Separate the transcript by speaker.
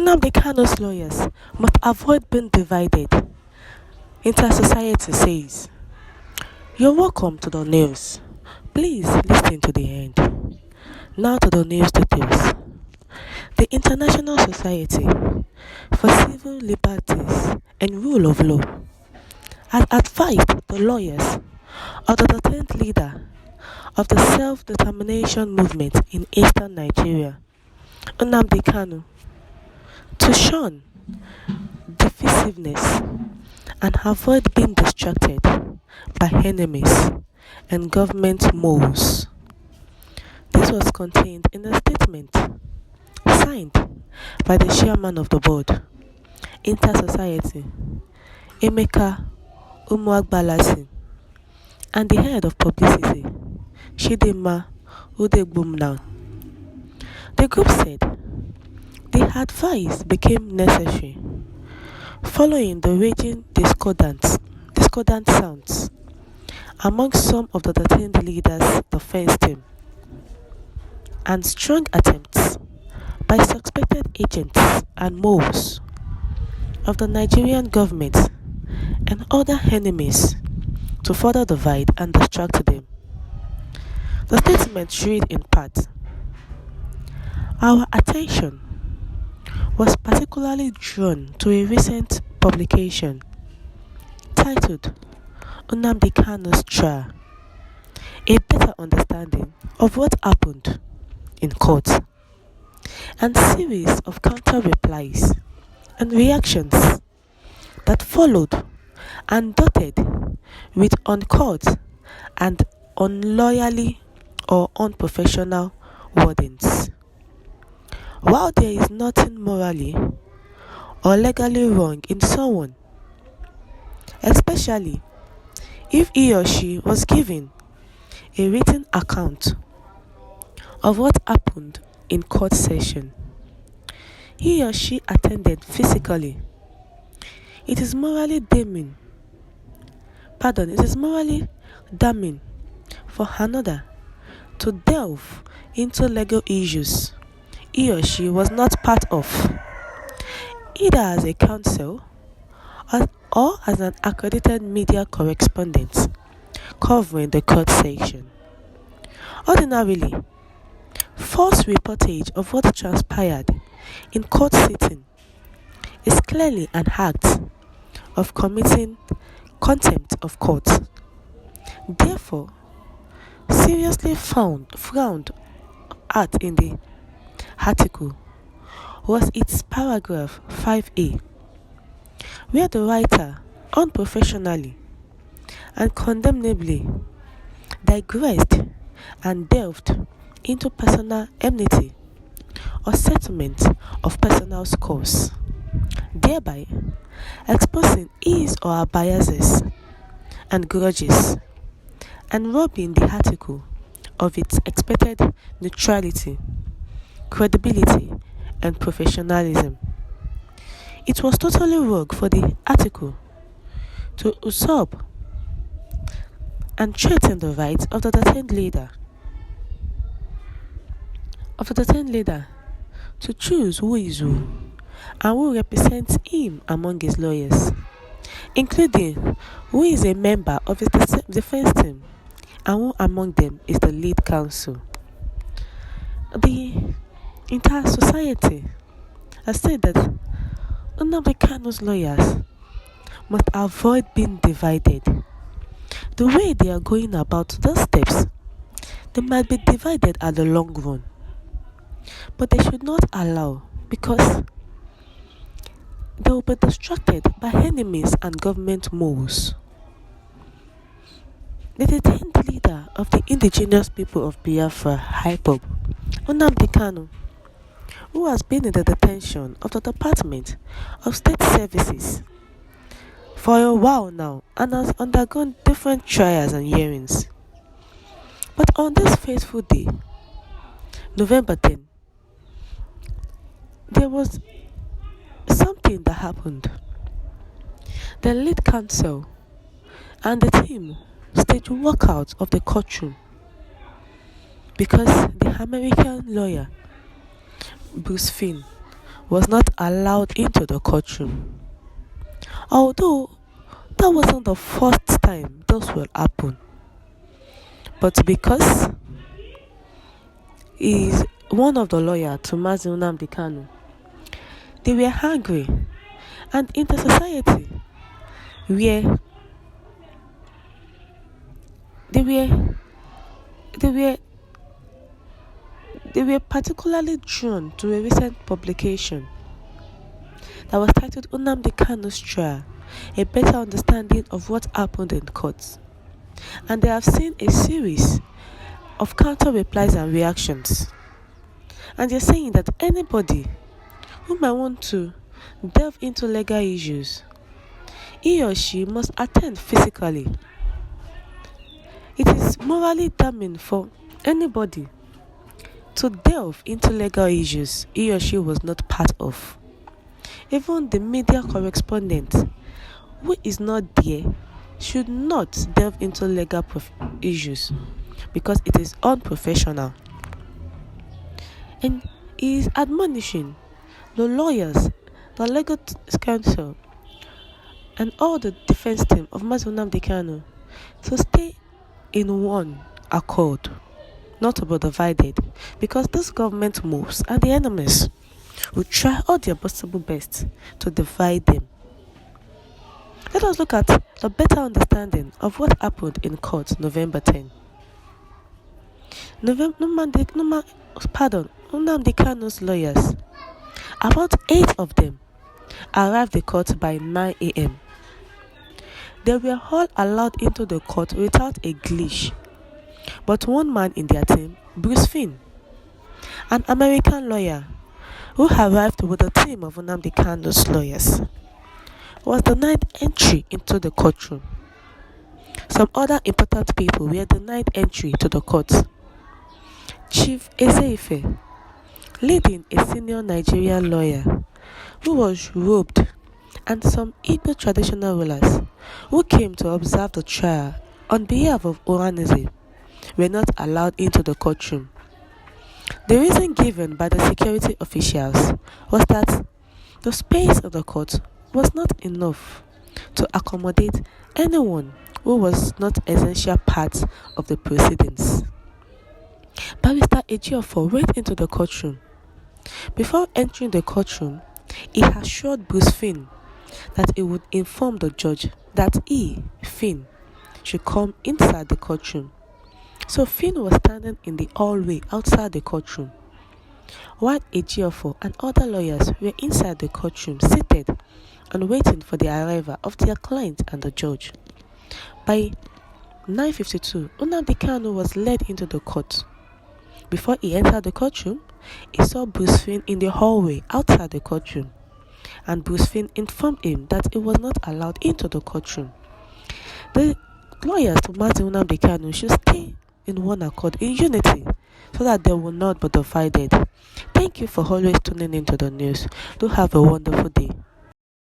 Speaker 1: Nnamdi Kanus lawyers must avoid being divided. Inter-society says. You're welcome to the news. Please listen to the end. Now to the news details. The International Society for Civil Liberties and Rule of Law has advised the lawyers of the 13th leader of the self-determination movement in eastern Nigeria, Nnamdi Kanu, to shun divisiveness and avoid being distracted by enemies and government moves. This was contained in a statement signed by the chairman of the board, Inter-Society, Emeka Umuagbalasi, and the head of publicity, Chidinma Udegbumna. The group said the advice became necessary following the raging discordant sounds among some of the detained leaders' defense team and strong attempts by suspected agents and moles of the Nigerian government and other enemies to further divide and distract them. The statement read in part, "Our attention was particularly drawn to a recent publication titled Nnamdi Kanu's Trial, a better understanding of what happened in court, and series of counter-replies and reactions that followed and dotted with uncouth and unloyally or unprofessional wordings. While there is nothing morally or legally wrong in someone, especially if he or she was given a written account of what happened in court session, he or she attended physically, it is morally damning for another to delve into legal issues he or she was not part of, either as a counsel or as an accredited media correspondent covering the court session. Ordinarily, false reportage of what transpired in court sitting is clearly an act of committing contempt of court. Therefore, seriously frowned at in the article was its paragraph 5A, where the writer unprofessionally and condemnably digressed and delved into personal enmity or settlement of personal scores, thereby exposing his or her biases and grudges and robbing the article of its expected neutrality, credibility, and professionalism. It was totally wrong for the article to usurp and threaten the rights of the detained leader to choose who is who and who represents him among his lawyers, including who is a member of his defense team and who among them is the lead counsel. The entire society has said that Nnamdi Kanu's lawyers must avoid being divided. The way they are going about those steps, they might be divided at the long run, but they should not allow, because they will be distracted by enemies and government moves. The detained leader of the indigenous people of Biafra, IPOB, Nnamdi Kanu, who has been in the detention of the Department of State Services for a while now and has undergone different trials and hearings. But on this fateful day, November 10, there was something that happened. The lead counsel and the team staged walkout of the courtroom because the American lawyer, Bruce Finn, was not allowed into the courtroom. Although that wasn't the first time this will happen. But because he is one of the lawyers to Nnamdi Kanus, they were angry. And in the society where they were particularly drawn to a recent publication that was titled Nnamdi Kanus Trial, a better understanding of what happened in court. And they have seen a series of counter replies and reactions. And they're saying that anybody who might want to delve into legal issues, he or she must attend physically. It is morally damning for anybody to delve into legal issues he or she was not part of. Even the media correspondent who is not there should not delve into legal issues because it is unprofessional. And he is admonishing the lawyers, the legal counsel, and all the defense team of Nnamdi Kanus to stay in one accord, not to be divided, because those government moves and the enemies will try all their possible best to divide them. Let us look at the better understanding of what happened in court November 10. Nnamdi Kanus lawyers, about 8 of them, arrived at court by 9 a.m. They were all allowed into the court without a glitch, but one man in their team, Bruce Finn, an American lawyer who arrived with a team of Nnamdi Kanus lawyers, was denied entry into the courtroom. Some other important people were denied entry to the court. Chief Ezeife, leading a senior Nigerian lawyer who was robed, and some Igbo traditional rulers who came to observe the trial on behalf of Ohanism, were not allowed into the courtroom. The reason given by the security officials was that the space of the court was not enough to accommodate anyone who was not essential part of the proceedings. Barrister Ejiofor went into the courtroom. Before entering the courtroom, he assured Bruce Finn that he would inform the judge that he, Finn, should come inside the courtroom. So Finn was standing in the hallway outside the courtroom, while Ejiofor and other lawyers were inside the courtroom seated and waiting for the arrival of their client and the judge. By 9:52, Nnamdi Kanus was led into the court. Before he entered the courtroom, he saw Bruce Finn in the hallway outside the courtroom, and Bruce Finn informed him that he was not allowed into the courtroom. The lawyers to Nnamdi Kanus should stay in one accord, in unity, so that they will not be divided. Thank you for always tuning into the news. Do have a wonderful day.